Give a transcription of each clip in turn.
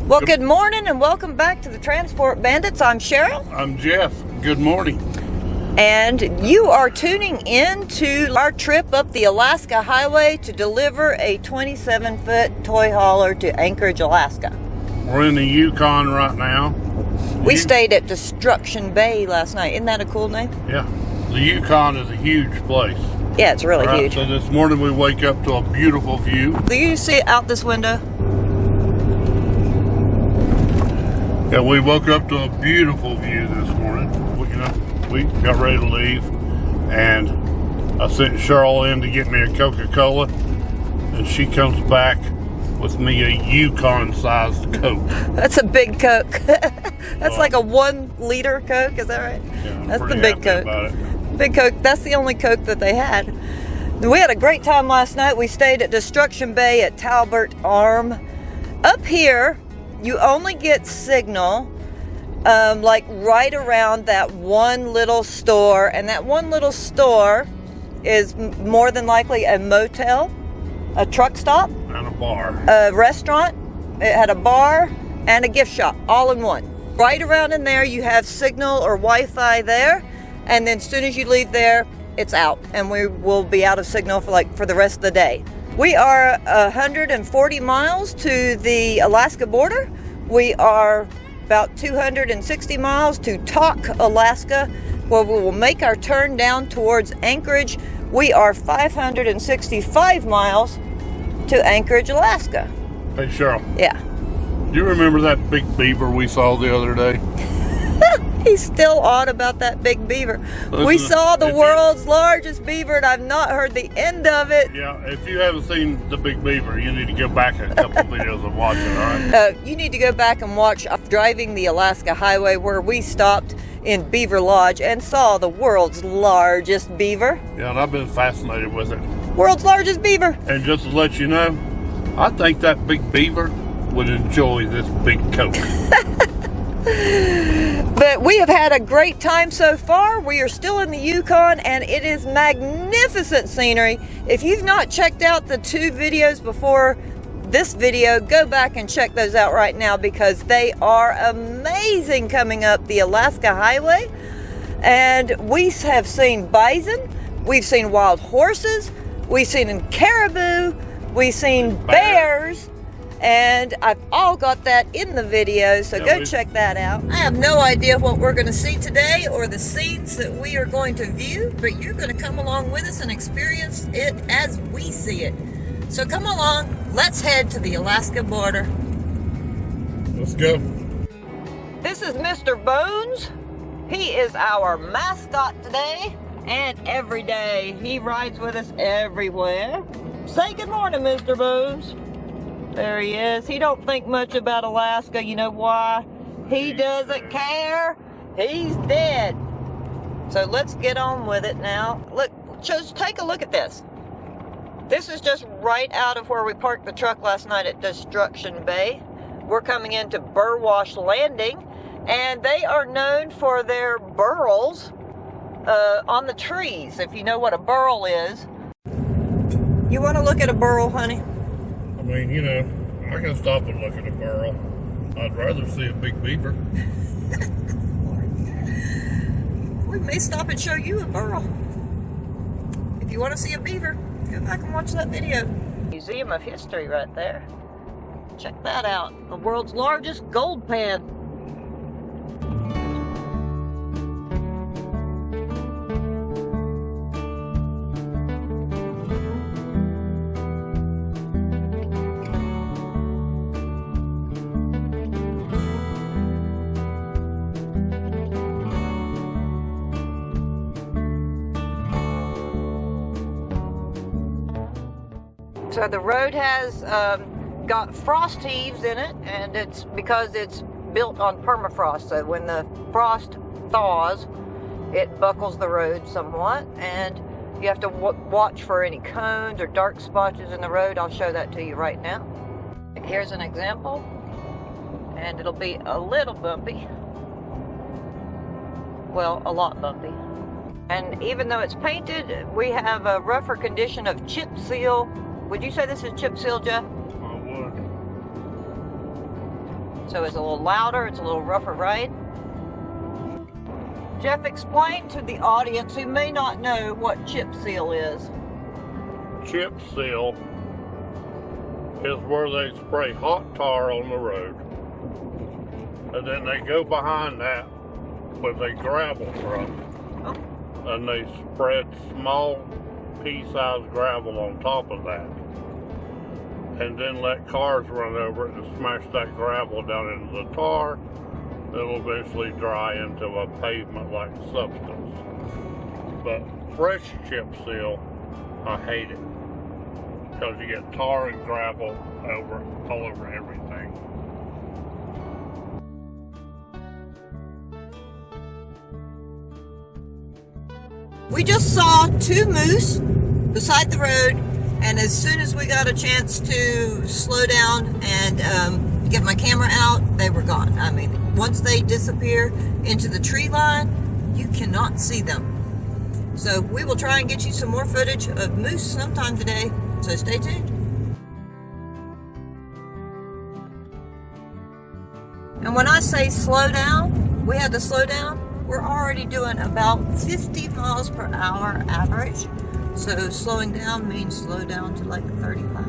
Well, good morning and welcome back to the Transport Bandits. I'm Cheryl. I'm Jeff. Good morning. And you are tuning in to our trip up the Alaska Highway to deliver a 27-foot toy hauler to Anchorage, Alaska. We're in the Yukon right now. We stayed at Destruction Bay last night. Isn't that a cool name? Yeah. The Yukon is a huge place. Yeah, it's really huge. So this morning we wake up to a beautiful view. Do you see it out this window? Yeah, we woke up to a beautiful view this morning. We got ready to leave, and I sent Cheryl in to get me a Coca-Cola, and she comes back with me a Yukon-sized Coke. That's a big Coke. That's like a 1 liter Coke, is that right? Yeah, that's the big Coke. About it. Big Coke, that's the only Coke that they had. We had a great time last night. We stayed at Destruction Bay at Talbot Arm. Up here, you only get signal like right around that one little store, and that one little store is more than likely a motel, a truck stop, and a bar, a restaurant. It had a bar and a gift shop all in one. Right around in there you have signal or Wi-Fi there, and then as soon as you leave there it's out, and we will be out of signal for the rest of the day. We are 140 miles to the Alaska border. We are about 260 miles to Tok, Alaska, where we will make our turn down towards Anchorage. We are 565 miles to Anchorage, Alaska. Hey, Cheryl. Yeah. Do you remember that big beaver we saw the other day? He's still on about that big beaver. We saw the world's largest beaver, and I've not heard the end of it. Yeah, if you haven't seen the big beaver, you need to go back a couple videos and watch it, all right? You need to go back and watch Driving the Alaska Highway, where we stopped in Beaver Lodge and saw the world's largest beaver. Yeah, and I've been fascinated with it. World's largest beaver. And just to let you know, I think that big beaver would enjoy this big Coke. But we have had a great time so far. We are still in the Yukon, and it is magnificent scenery. If you've not checked out the 2 videos before this video, go back and check those out right now, because they are amazing coming up the Alaska Highway. And we have seen bison, we've seen wild horses, we've seen caribou, we've seen bears. And I've all got that in the video, so go check that out. I have no idea what we're going to see today or the scenes that we are going to view, but you're going to come along with us and experience it as we see it. So come along, let's head to the Alaska border. Let's go. This is Mr. Bones. He is our mascot today and every day. He rides with us everywhere. Say good morning, Mr. Bones. There he is. He don't think much about Alaska. You know why? He doesn't care. He's dead. So let's get on with it now. Look, just take a look at this. This is just right out of where we parked the truck last night at Destruction Bay. We're coming into Burwash Landing, and they are known for their burls on the trees, if you know what a burl is. You want to look at a burl, honey? I mean, you know, I can stop and look at a burl. I'd rather see a big beaver. We may stop and show you a burl. If you want to see a beaver, go back and watch that video. Museum of History right there. Check that out. The world's largest gold pan. So the road has got frost heaves in it, and it's because it's built on permafrost. So when the frost thaws, it buckles the road somewhat, and you have to watch for any cones or dark spots in the road. I'll show that to you right now. Here's an example, and it'll be a little bumpy. Well, a lot bumpy. And even though it's painted, we have a rougher condition of chip seal. Would you say this is chip seal, Jeff? I would. So it's a little louder, it's a little rougher ride. Jeff, explain to the audience who may not know what chip seal is. Chip seal is where they spray hot tar on the road. And then they go behind that with a gravel truck. Oh. And they spread small pea-sized gravel on top of that. And then let cars run over it and smash that gravel down into the tar. It'll eventually dry into a pavement-like substance. But fresh chip seal, I hate it. Because you get tar and gravel all over everything. We just saw two moose beside the road, and as soon as we got a chance to slow down and get my camera out, they were gone. I mean, once they disappear into the tree line, you cannot see them. So we will try and get you some more footage of moose sometime today, so stay tuned. And when I say slow down, we had to slow down. We're already doing about 50 miles per hour average. So slowing down means slow down to like 35.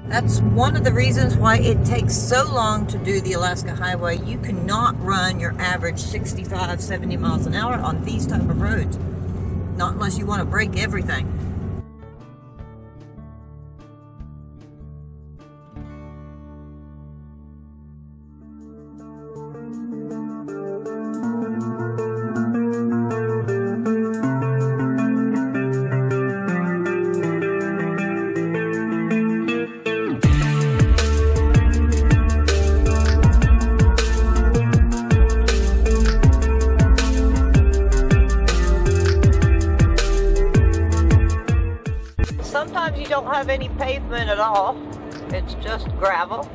That's one of the reasons why it takes so long to do the Alaska Highway. You cannot run your average 65, 70 miles an hour on these type of roads. Not unless you want to break everything. Sometimes you don't have any pavement at all. It's just gravel.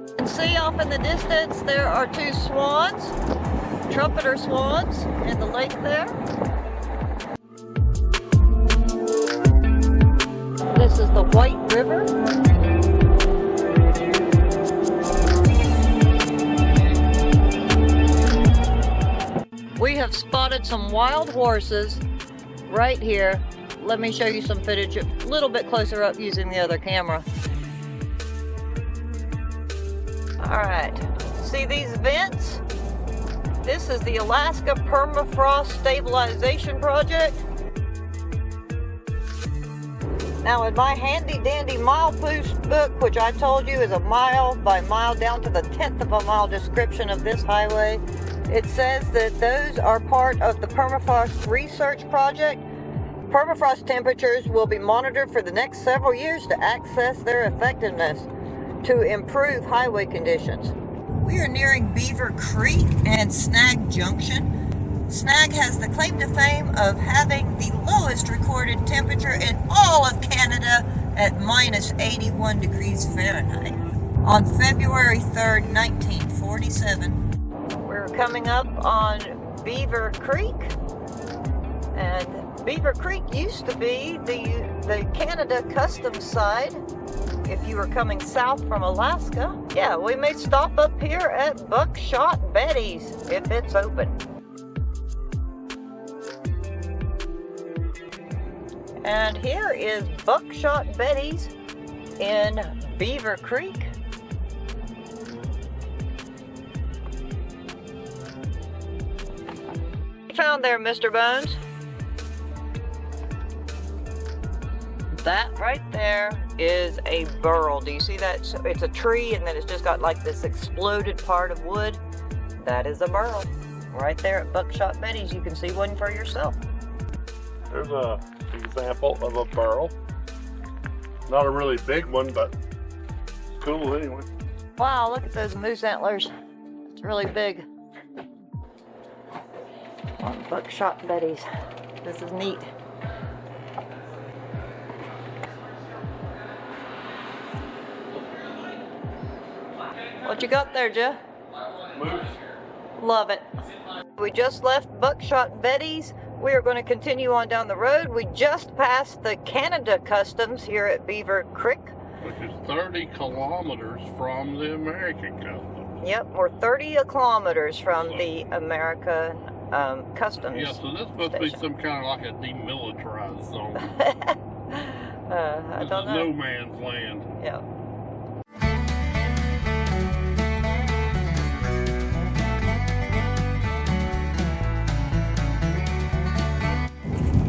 You can see off in the distance there are two swans, trumpeter swans in the lake there. This is the White River. We have spotted some wild horses right here. Let me show you some footage a little bit closer up using the other camera. All right, see these vents? This is the Alaska Permafrost Stabilization Project. Now in my handy dandy Milepost book, which I told you is a mile by mile down to the 10th of a mile description of this highway, it says that those are part of the Permafrost Research Project. Permafrost temperatures will be monitored for the next several years to assess their effectiveness to improve highway conditions. We are nearing Beaver Creek and Snag Junction. Snag has the claim to fame of having the lowest recorded temperature in all of Canada at minus 81 degrees Fahrenheit on February 3rd, 1947. We're coming up on Beaver Creek, and Beaver Creek used to be the Canada customs side if you were coming south from Alaska. Yeah, we may stop up here at Buckshot Betty's if it's open. And here is Buckshot Betty's in Beaver Creek. Found there, Mr. Bones? That right there is a burl. Do you see that? It's a tree and then it's just got like this exploded part of wood. That is a burl. Right there at Buckshot Betty's, you can see one for yourself. There's an example of a burl. Not a really big one, but it's cool anyway. Wow, look at those moose antlers. It's really big. On Buckshot Betty's. This is neat. What you got there, Jeff? Moose. Love it. We just left Buckshot Betty's. We are going to continue on down the road. We just passed the Canada Customs here at Beaver Creek. Which is 30 kilometers from the American customs. Yep, we're 30 kilometers from the American customs. Yeah, so this must station. be some kind of like a demilitarized zone. I don't know. No man's land. Yeah.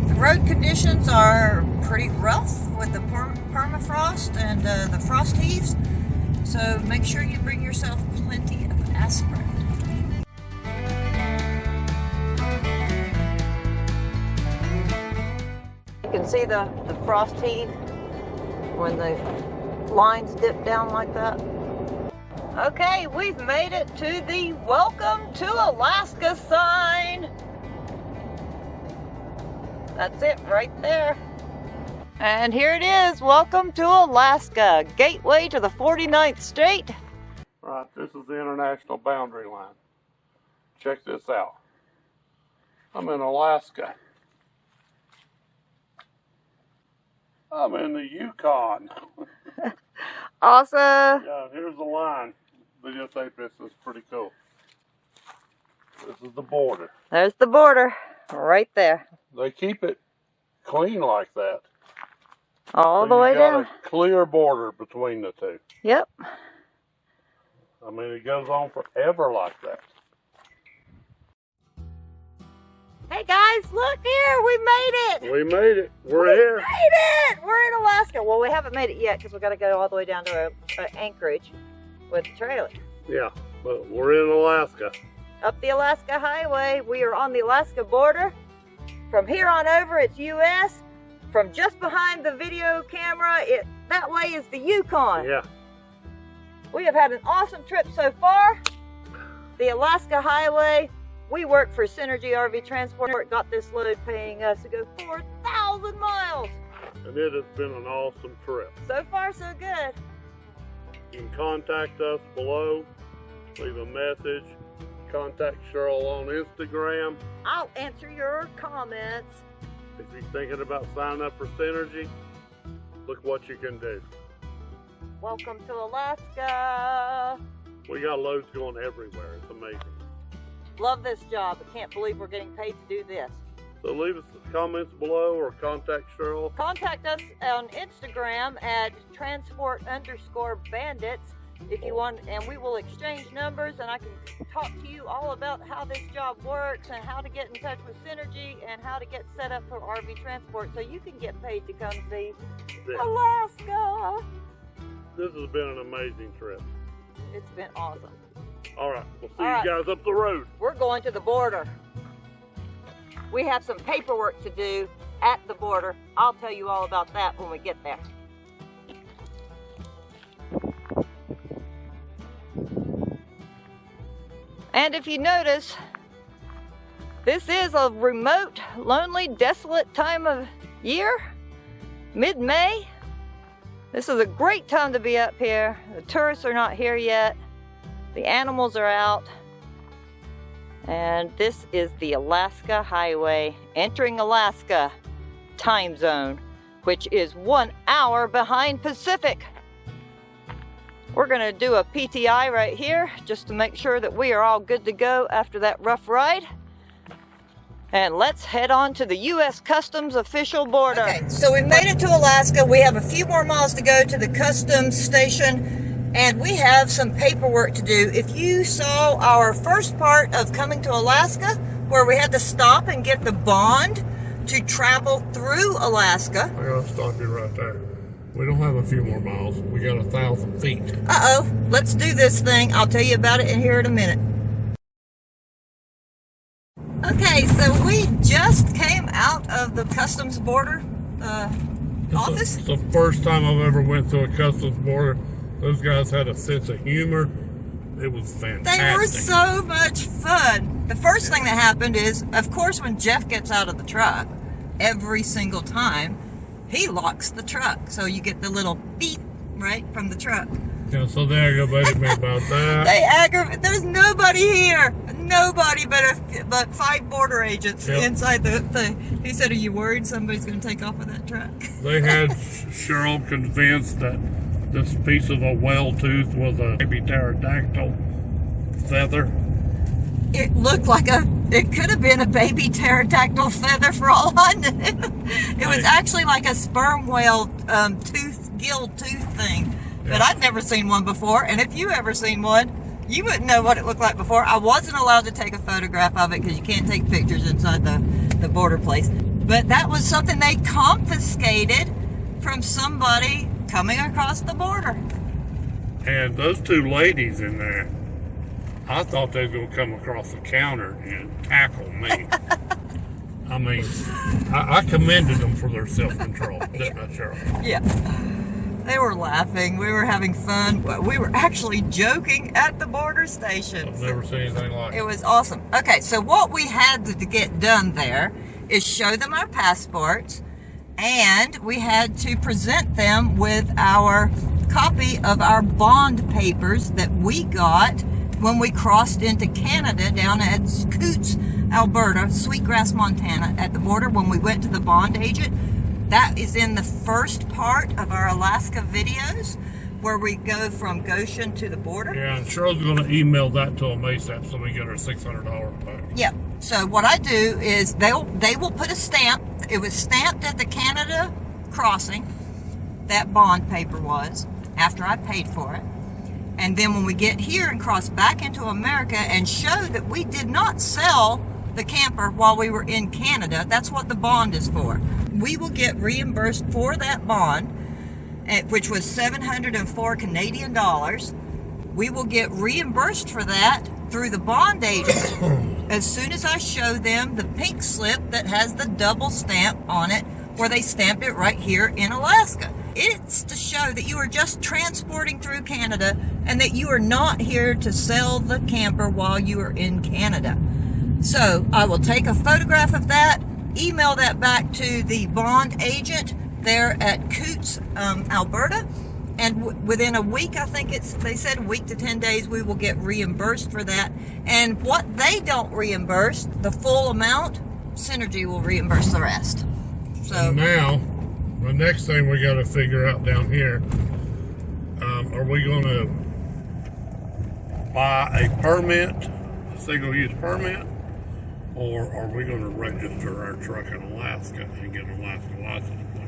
The road conditions are pretty rough with the permafrost and the frost heaves, so make sure you bring yourself plenty of aspirin. You can see the frost heave when the lines dip down like that. Okay, we've made it to the Welcome to Alaska sign. That's it right there. And here it is, Welcome to Alaska, gateway to the 49th state. Right, this is the international boundary line. Check this out. I'm in Alaska. I'm in the Yukon. Awesome. Yeah, here's the line. Videotape this is pretty cool. This is the border. There's the border, right there. They keep it clean like that. All So the way you got down. a clear border between the two. Yep. I mean, it goes on forever like that. Hey guys, look here, we made it. We made it. We're here. Made it! We're in Alaska. Well, we haven't made it yet because we've got to go all the way down to Anchorage with the trailer. Yeah, but we're in Alaska. Up the Alaska Highway. We are on the Alaska border. From here on over, it's U.S. From just behind the video camera, that way is the Yukon. Yeah. We have had an awesome trip so far. The Alaska Highway. We work for Synergy RV Transport. Got this load paying us to go 4,000 miles. And it has been an awesome trip. So far, so good. You can contact us below, leave a message, contact Cheryl on Instagram. I'll answer your comments. If you're thinking about signing up for Synergy, look what you can do. Welcome to Alaska. We got loads going everywhere. It's amazing. Love this job. I can't believe we're getting paid to do this. So leave us comments below or contact Cheryl. Contact us on Instagram at Transport_Bandits if you want, and we will exchange numbers, and I can talk to you all about how this job works and how to get in touch with Synergy and how to get set up for RV transport so you can get paid to come see Alaska. This has been an amazing trip. It's been awesome. All right, we'll see All you right. guys up the road. We're going to the border. We have some paperwork to do at the border. I'll tell you all about that when we get there. And if you notice, this is a remote, lonely, desolate time of year, mid-May. This is a great time to be up here. The tourists are not here yet. The animals are out. And this is the Alaska Highway, entering Alaska time zone, which is 1 hour behind Pacific. We're gonna do a PTI right here just to make sure that we are all good to go after that rough ride. And let's head on to the U.S. Customs official border. Okay, so we made it to Alaska. We have a few more miles to go to the customs station, and we have some paperwork to do. If you saw our first part of coming to Alaska, where we had to stop and get the bond to travel through Alaska. I gotta stop you right there. We don't have a few more miles. We got 1,000 feet. Uh-oh, let's do this thing. I'll tell you about it in here in a minute. Okay, so we just came out of the customs border office. It's the first time I've ever went to a customs border. Those guys had a sense of humor. It was fantastic. They were so much fun. The first thing that happened is, of course, when Jeff gets out of the truck, every single time, he locks the truck. So you get the little beep, right, from the truck. Yeah, so they aggravated me about that. They aggravate. There's nobody here. Nobody but 5 border agents inside the thing. He said, "Are you worried somebody's going to take off with that truck?" They had Cheryl convinced that this piece of a whale tooth with a baby pterodactyl feather. It looked like it could have been a baby pterodactyl feather for all I knew. It was actually like a sperm whale gill tooth thing. Yeah. But I'd never seen one before, and if you ever seen one, you wouldn't know what it looked like before. I wasn't allowed to take a photograph of it because you can't take pictures inside the border place. But that was something they confiscated from somebody coming across the border. And those two ladies in there, I thought they were going to come across the counter and tackle me. I mean, I commended them for their self-control, didn't I, Cheryl? Yeah. They were laughing. We were having fun. We were actually joking at the border station. I've never seen anything like it. It was awesome. Okay, so what we had to get done there is show them our passports, and we had to present them with our copy of our bond papers that we got when we crossed into Canada down at Coots, Alberta, Sweetgrass, Montana, at the border when we went to the bond agent. That is in the first part of our Alaska videos where we go from Goshen to the border. Yeah, and Cheryl's going to email that to them ASAP so we get our $600 back. Yeah. So what I do is they will put a stamp. It was stamped at the Canada crossing. That bond paper was after I paid for it. And then when we get here and cross back into America and show that we did not sell the camper while we were in Canada, that's what the bond is for. We will get reimbursed for that bond, which was 704 Canadian dollars. We will get reimbursed for that through the bond agent as soon as I show them the pink slip that has the double stamp on it, where they stamped it right here in Alaska. It's to show that you are just transporting through Canada and that you are not here to sell the camper while you are in Canada. So I will take a photograph of that, email that back to the bond agent there at Coots, Alberta, and within a week, I think they said a week to 10 days, we will get reimbursed for that. And what they don't reimburse, the full amount, Synergy will reimburse the rest. So and now, the next thing we got to figure out down here, are we going to buy a permit, a single-use permit, or are we going to register our truck in Alaska and get an Alaska license plate?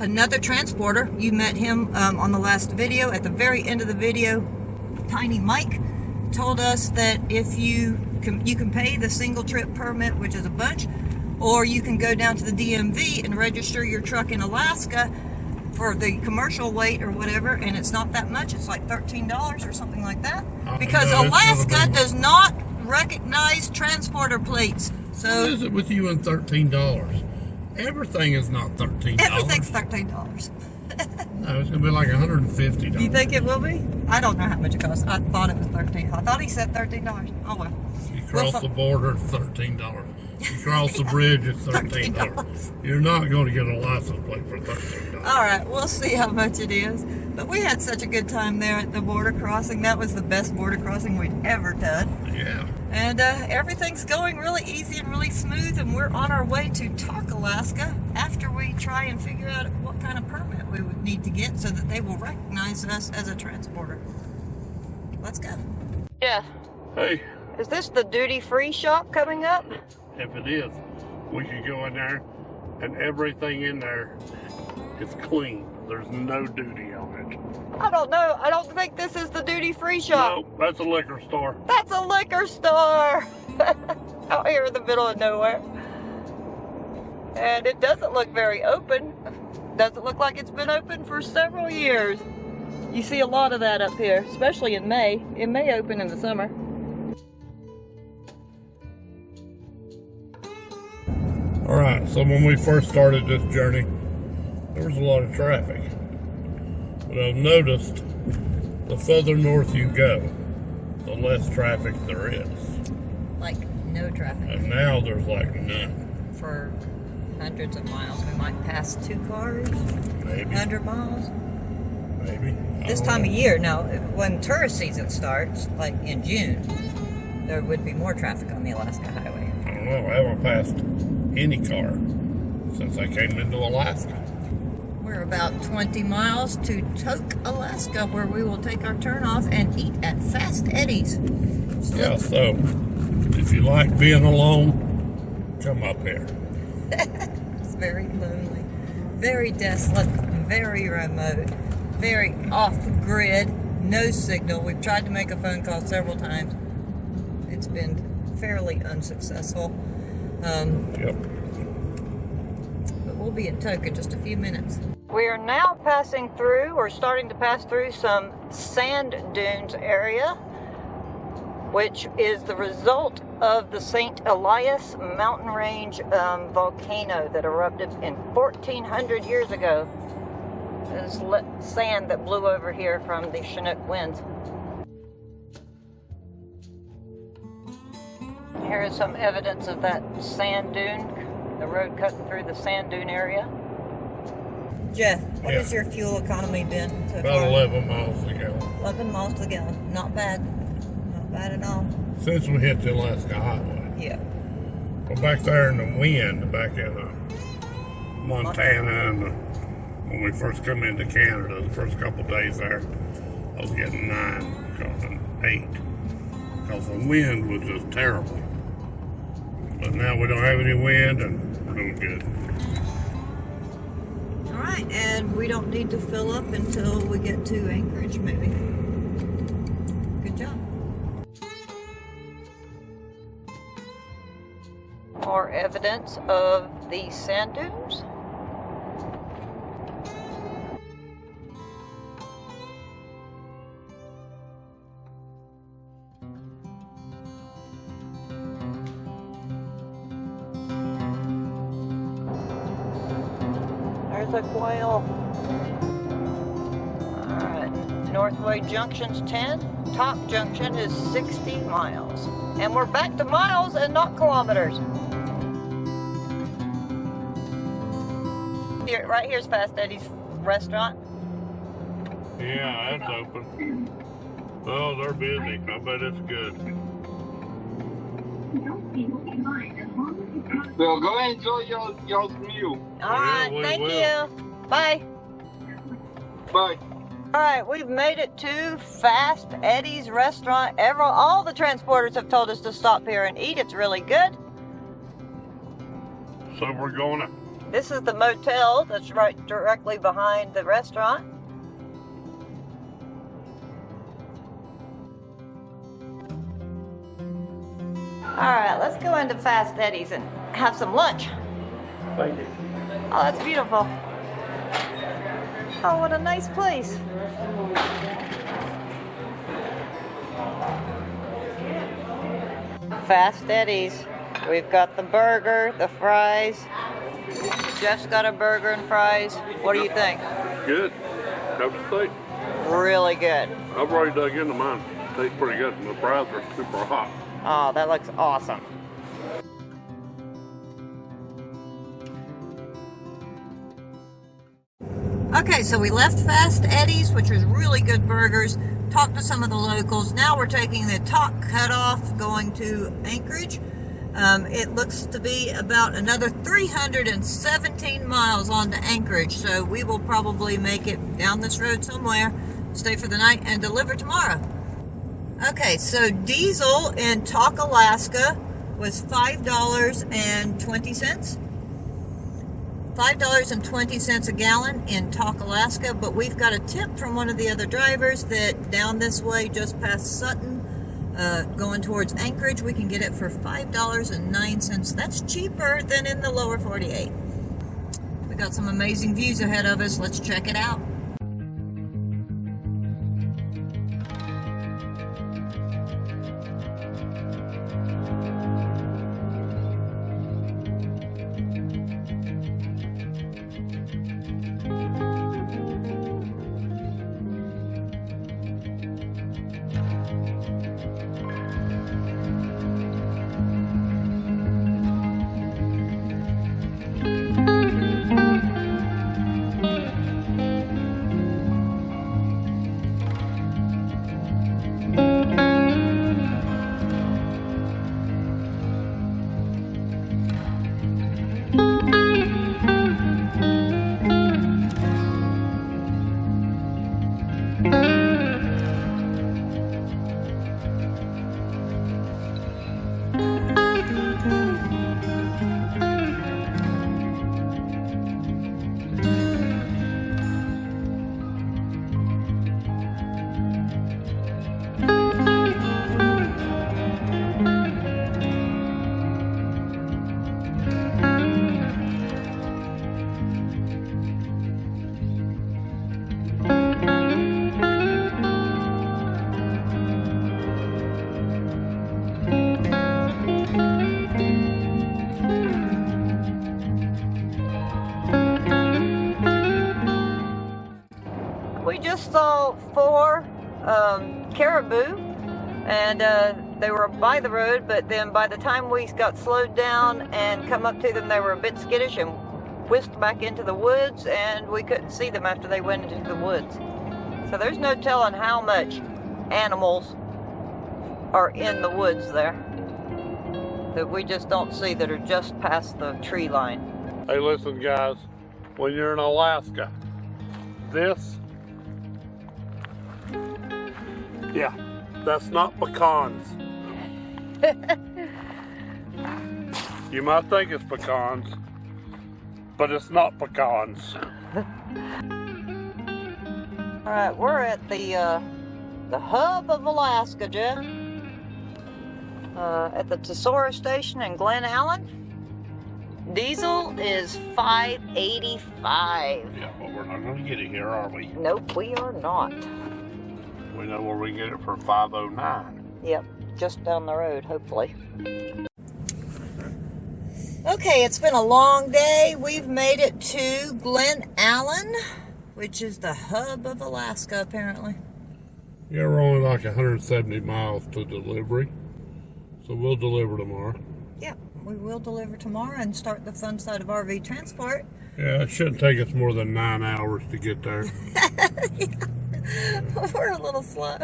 Another transporter, you met him on the last video. At the very end of the video, Tiny Mike told us that if you can pay the single trip permit, which is a bunch, or you can go down to the DMV and register your truck in Alaska for the commercial weight or whatever, and it's not that much. It's like $13 or something like that. Because no, Alaska does not recognize transporter plates. So what is it with you and $13? Everything is not $13. Everything's $13. No, it's going to be like $150. You think it will be? I don't know how much it costs. I thought it was $13. I thought he said $13. Oh well. You cross the border, it's $13. You cross the bridge, it's $13. You're not going to get a license plate for $13. All right, we'll see how much it is. But we had such a good time there at the border crossing. That was the best border crossing we'd ever done. Yeah. And everything's going really easy and really smooth, and we're on our way to Talk, Alaska, after we try and figure out what kind of permit we would need to get so that they will recognize us as a transporter. Let's go. Yeah. Hey, Is this the duty-free shop coming up? if it is, we could go in there and everything in there is clean. There's no duty on it. I don't know. I don't think this is the duty-free shop. No, that's a liquor store. That's a liquor store out here in the middle of nowhere. And it doesn't look very open. Doesn't look like it's been open for several years. You see a lot of that up here, especially in May. It may open in the summer. All right, so when we first started this journey, there was a lot of traffic. But I've noticed the further north you go, the less traffic there is. Like no traffic. And now there's like none. For hundreds of miles. We might pass 2 cars, Maybe. 100 miles. Maybe. This time of year, now, when tourist season starts, like in June, there would be more traffic on the Alaska Highway. I don't know. I haven't passed any car since I came into Alaska. We're about 20 miles to Tok, Alaska, where we will take our turn off and eat at Fast Eddie's. Yeah, so if you like being alone, come up here. It's very lonely, very desolate, very remote, very off-grid, no signal. We've tried to make a phone call several times. It's been fairly unsuccessful. Yep. But we'll be at Tok in just a few minutes. We are now passing through, or starting to pass through, some sand dunes area, which is the result of the St. Elias mountain range volcano that erupted in 1400 years ago. There's sand that blew over here from the Chinook winds. Here is some evidence of that sand dune, the road cutting through the sand dune area. Jeff, what has your fuel economy been so About far? 11 miles a gallon. 11 miles a gallon. Not bad. Not bad at all. Since we hit the Alaska Highway. Yeah. Well, back there in the wind, back in Montana, and when we first come into Canada, the first couple of days there, I was getting 9 because of 8. Because the wind was just terrible. But now we don't have any wind, and we're doing good. All right, and we don't need to fill up until we get to Anchorage, maybe. Good job. More evidence of the sand dunes. There's a quail. Alright, Northway Junction's 10. Top Junction is 60 miles. And we're back to miles and not kilometers. Here, right here's Fast Eddie's restaurant. Yeah, that's open. Oh, they're busy. I bet it's good. Well, go and enjoy your meal. Alright, we thank will. you. Bye. Bye. Alright, we've made it to Fast Eddie's restaurant. All the transporters have told us to stop here and eat. It's really good. So we're going to... This is the motel that's right directly behind the restaurant. Alright, let's go into Fast Eddie's and have some lunch. Thank you. Oh, that's beautiful. Oh, what a nice place. Fast Eddie's. We've got the burger, the fries. Jeff's got a burger and fries. What do you think? Good. Have to say. Really good. I've already dug into mine. Tastes pretty good. The fries are super hot. Oh, that looks awesome. Okay, so we left Fast Eddie's, which was really good burgers, talked to some of the locals. Now we're taking the Tok cutoff going to Anchorage. It looks to be about another 317 miles on to Anchorage, so we will probably make it down this road somewhere, stay for the night, and deliver tomorrow. Okay, so diesel in Tok, Alaska was $5.20. $5.20 a gallon in Tok, Alaska, but we've got a tip from one of the other drivers that down this way, just past Sutton, going towards Anchorage, we can get it for $5.09. That's cheaper than in the lower 48. We got some amazing views ahead of us. Let's check it out. we just saw 4 caribou, and they were by the road, but then by the time we got slowed down and come up to them, they were a bit skittish and whisked back into the woods, and we couldn't see them after they went into the woods. So there's no telling how much animals are in the woods there that we just don't see, that are just past the tree line. Hey, listen guys, when you're in Alaska, that's not pecans. You might think it's pecans, but it's not pecans. All right, we're at the hub of Alaska, Jeff. At the TORSION station in Glen Allen. Diesel is $5.85. Yeah, but we're not going to get it here, are we? Nope, we are not. We know where we can get it for $5.09. Yep, just down the road, hopefully. Okay, it's been a long day. We've made it to Glen Allen, which is the hub of Alaska, apparently. Yeah, we're only like 170 miles to delivery, so we'll deliver tomorrow. Yep, we will deliver tomorrow and start the fun side of RV transport. Yeah, it shouldn't take us more than 9 hours to get there. Yeah. We're a little slow.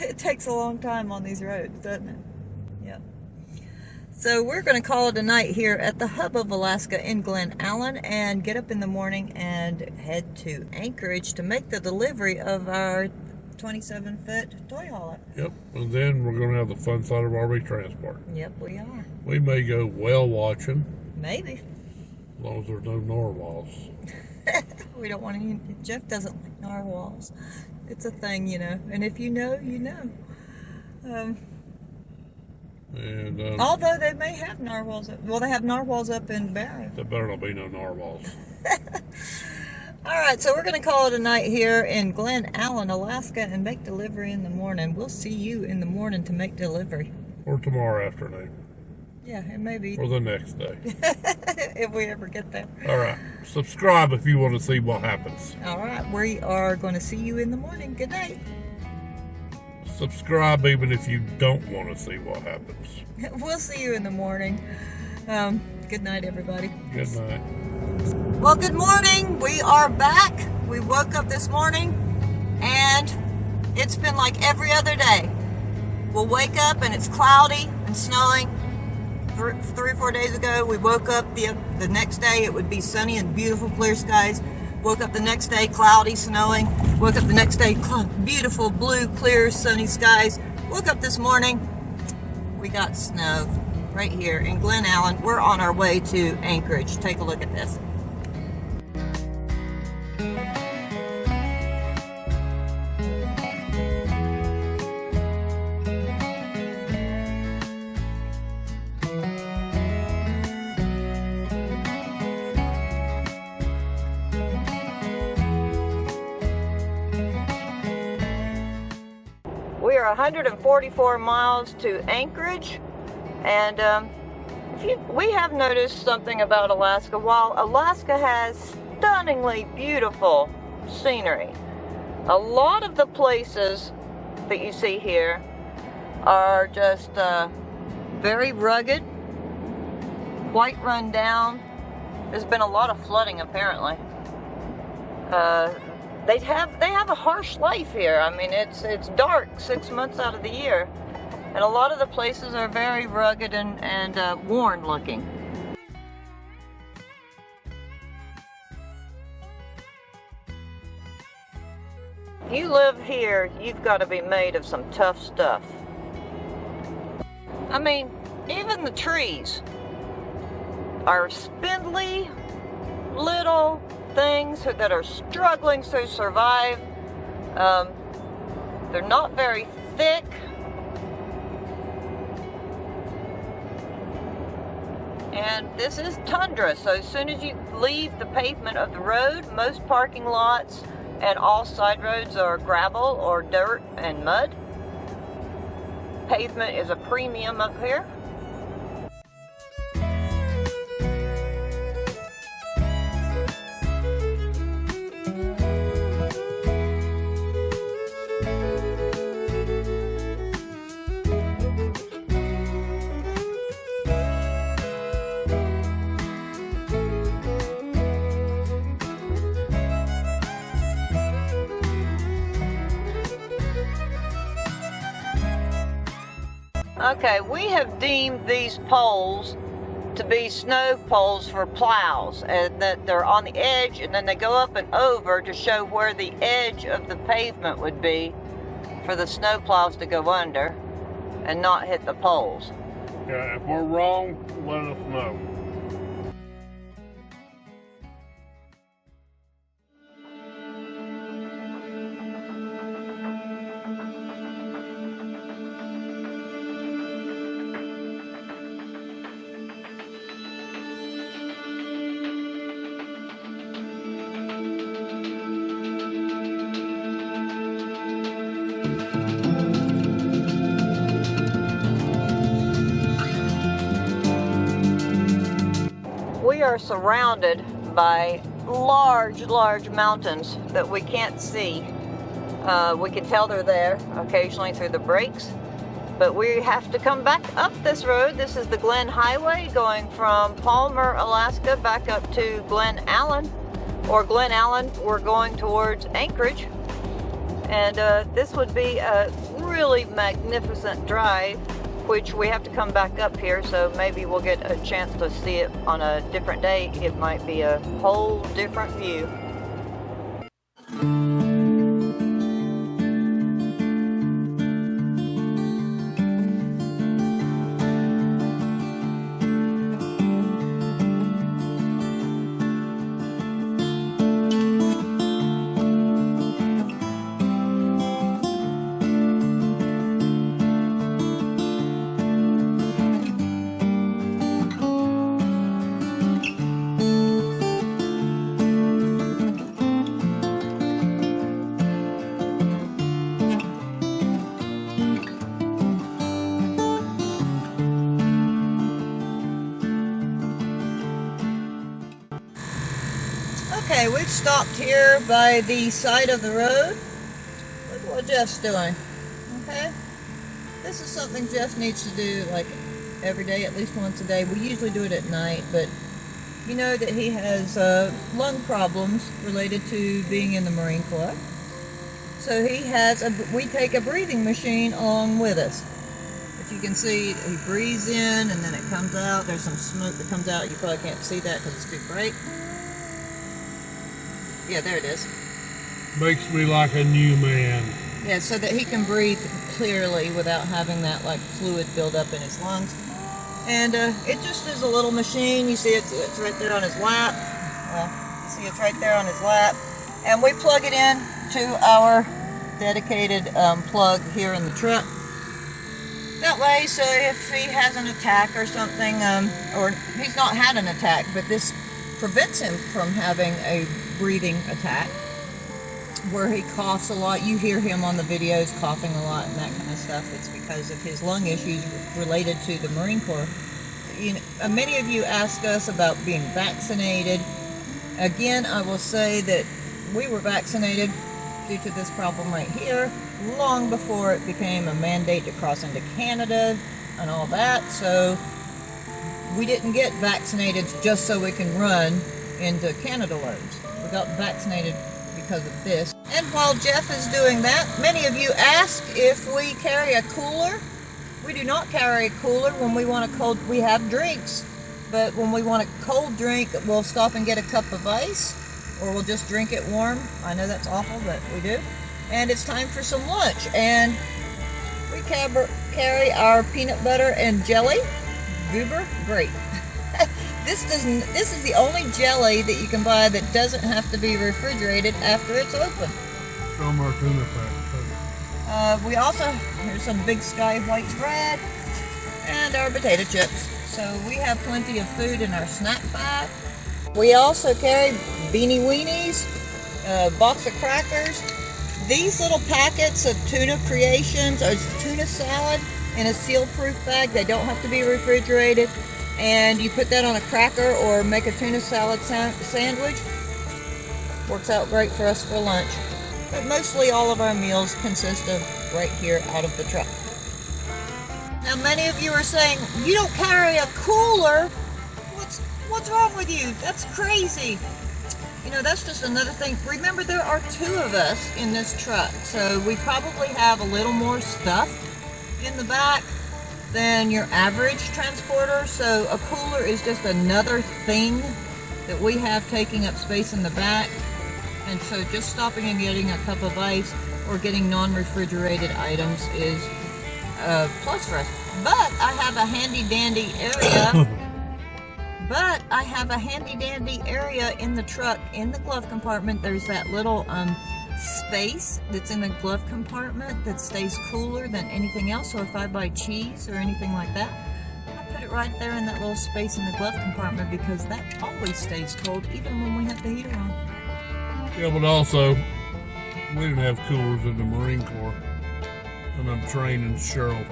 It takes a long time on these roads, doesn't it? Yep. So we're going to call it a night here at the hub of Alaska in Glen Allen and get up in the morning and head to Anchorage to make the delivery of our 27-foot toy hauler. Yep, and then we're going to have the fun side of RV transport. Yep, we are. We may go whale watching. Maybe. As long as there's no narwhals. We don't want any. Jeff doesn't like narwhals. It's a thing, you know. And if you know, you know. Although they may have narwhals. Well, they have narwhals up in Barrow. There better not be no narwhals. All right, so we're going to call it a night here in Glen Allen, Alaska, and make delivery in the morning. We'll see you in the morning to make delivery. Or tomorrow afternoon. Yeah, and maybe. Or the next day. If we ever get there. All right. Subscribe if you want to see what happens. All right, we are going to see you in the morning. Good night. Subscribe even if you don't want to see what happens. We'll see you in the morning. Good night, everybody. Good night. Well, good morning. We are back. We woke up this morning, and it's been like every other day. We'll wake up, and it's cloudy and snowing. 3 or 4 days ago, we woke up the next day. It would be sunny and beautiful, clear skies. Woke up the next day, cloudy, snowing. Woke up the next day, beautiful, blue, clear, sunny skies. Woke up this morning, we got snow right here in Glen Allen. We're on our way to Anchorage. Take a look at this. We are 144 miles to Anchorage, and we have noticed something about Alaska. While Alaska has stunningly beautiful scenery, a lot of the places that you see here are just very rugged, quite run down. There's been a lot of flooding, apparently. They have a harsh life here. I mean, it's dark 6 months out of the year, and a lot of the places are very rugged and worn looking. If you live here, you've got to be made of some tough stuff. I mean, even the trees are spindly little things that are struggling to survive. They're not very thick. And this is tundra, so as soon as you leave the pavement of the road, most parking lots and all side roads are gravel or dirt and mud. Pavement is a premium up here. Okay, we have deemed these poles to be snow poles for plows, and that they're on the edge, and then they go up and over to show where the edge of the pavement would be for the snow plows to go under and not hit the poles. Yeah, if we're wrong, let us know. We are surrounded by large mountains that we can't see. We can tell they're there occasionally through the brakes, but we have to come back up this road. This is the Glen Highway going from Palmer, Alaska back up to Glen Allen, or Glen Allen, we're going towards Anchorage. And this would be a really magnificent drive, which we have to come back up here, so maybe we'll get a chance to see it on a different day. It might be a whole different view. Okay, we've stopped here by the side of the road. Look at what Jeff's doing. Okay? This is something Jeff needs to do like every day, at least once a day. We usually do it at night, but you know that he has lung problems related to being in the Marine Corps. So we take a breathing machine along with us. If you can see, he breathes in and then it comes out. There's some smoke that comes out. You probably can't see that because it's too bright. Yeah, there it is. Makes me like a new man. Yeah, so that he can breathe clearly without having that like fluid build up in his lungs. And it just is a little machine. You see it's right there on his lap. Well, you see it's right there on his lap. And we plug it in to our dedicated plug here in the truck. That way, so if he has an attack or something, or he's not had an attack, but this prevents him from having a breathing attack where he coughs a lot. You hear him on the videos coughing a lot and that kind of stuff. It's because of his lung issues related to the Marine Corps. You know, many of you ask us about being vaccinated. Again, I will say that we were vaccinated due to this problem right here long before it became a mandate to cross into Canada and all that. So we didn't get vaccinated just so we can run into Canada loads. We got vaccinated because of this. And while Jeff is doing that, many of you ask if we carry a cooler. We do not carry a cooler when we want a cold. We have drinks, but when we want a cold drink, we'll stop and get a cup of ice, or we'll just drink it warm. I know that's awful, but we do. And it's time for some lunch, and we carry our peanut butter and jelly. Goober, great. This is the only jelly that you can buy that doesn't have to be refrigerated after it's open. Some are tuna pack. We also, here's some Big Sky white bread and our potato chips. So we have plenty of food in our snack bag. We also carry beanie weenies, a box of crackers. These little packets of tuna creations are tuna salad in a seal-proof bag. They don't have to be refrigerated. And you put that on a cracker or make a tuna salad sandwich. Works out great for us for lunch. But mostly all of our meals consist of right here out of the truck. Now many of you are saying, you don't carry a cooler. What's wrong with you? That's crazy. You know, that's just another thing. Remember, there are 2 of us in this truck, so we probably have a little more stuff in the back than your average transporter. So a cooler is just another thing that we have taking up space in the back. And so just stopping and getting a cup of ice or getting non-refrigerated items is a plus for us. But I have a handy dandy area in the truck, in the glove compartment. There's that little space that's in the glove compartment that stays cooler than anything else. So if I buy cheese or anything like that, I put it right there in that little space in the glove compartment, because that always stays cold even when we have the heater on. Yeah, but also, we didn't have coolers in the Marine Corps, and I'm training Cheryl.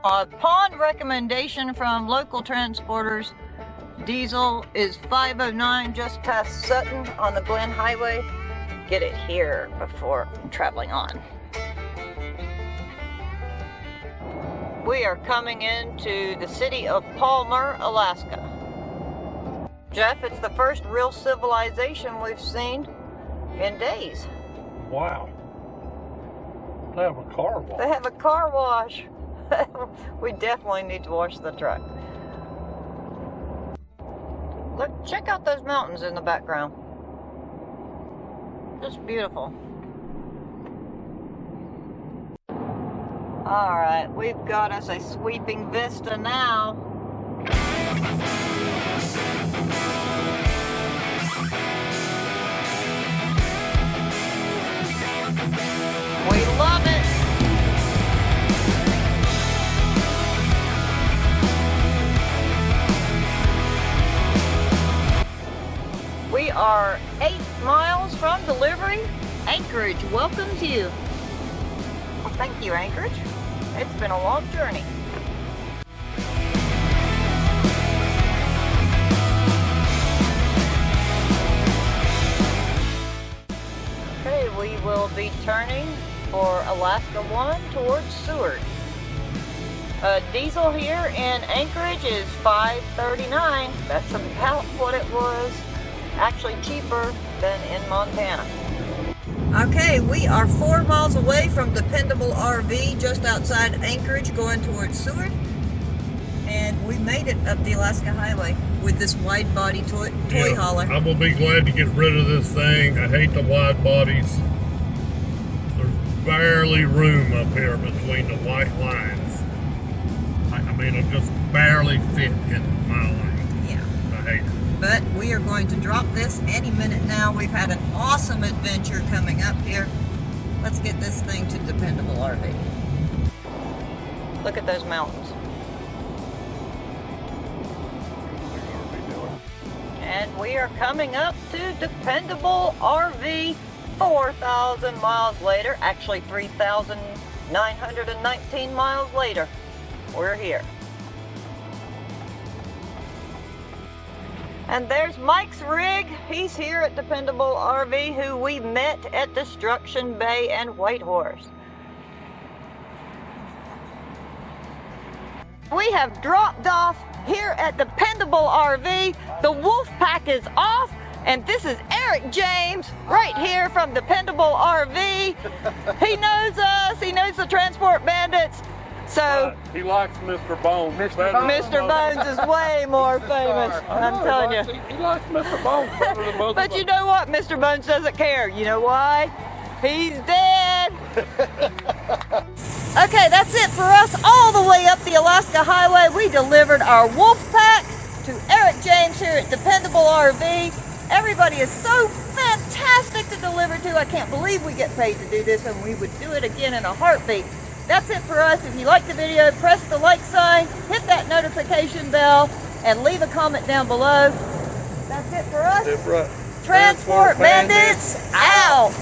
Upon recommendation from local transporters, diesel is $5.09 just past Sutton on the Glen Highway. Get it here before traveling on. We are coming into the city of Palmer, Alaska. Jeff, it's the first real civilization we've seen in days. Wow. They have a car wash. They have a car wash. We definitely need to wash the truck. Look, check out those mountains in the background. Just beautiful. Alright, we've got us a sweeping vista now. We love it! We are 8 miles from delivery. Anchorage welcomes you. Well, thank you, Anchorage. It's been a long journey. Okay, we will be turning for Alaska 1 towards Seward. Diesel here in Anchorage is $5.39. That's about what it was. Actually cheaper than in Montana. Okay, we are 4 miles away from Dependable RV, just outside Anchorage, going towards Seward. And we made it up the Alaska Highway with this wide body toy hauler. I'm gonna be glad to get rid of this thing. I hate the wide bodies. There's barely room up here between the white lines. I mean, it'll just barely fit in my lane. Yeah. I hate it. But we are going to drop this any minute now. We've had an awesome adventure coming up here. Let's get this thing to Dependable RV. Look at those mountains. And we are coming up to Dependable RV 4,000 miles later. Actually 3,919 miles later. We're here. And there's Mike's rig. He's here at Dependable RV, who we met at Destruction Bay and Whitehorse. We have dropped off here at Dependable RV. The wolf pack is off, and this is Eric James right here from Dependable RV. He knows us. He knows the Transport Bandits. So he likes Mr. Bones. Mr. Bones is way more famous. I'm telling you. He likes Mr. Bones better than most But you know what? Mr. Bones doesn't care. You know why? He's dead. Okay, that's it for us all the way up the Alaska Highway. We delivered our wolf pack to Eric James here at Dependable RV. Everybody is so fantastic to deliver to. I can't believe we get paid to do this, and we would do it again in a heartbeat. That's it for us. If you like the video, press the like sign, hit that notification bell, and leave a comment down below. That's it for us. That's right. Transport Bandits out.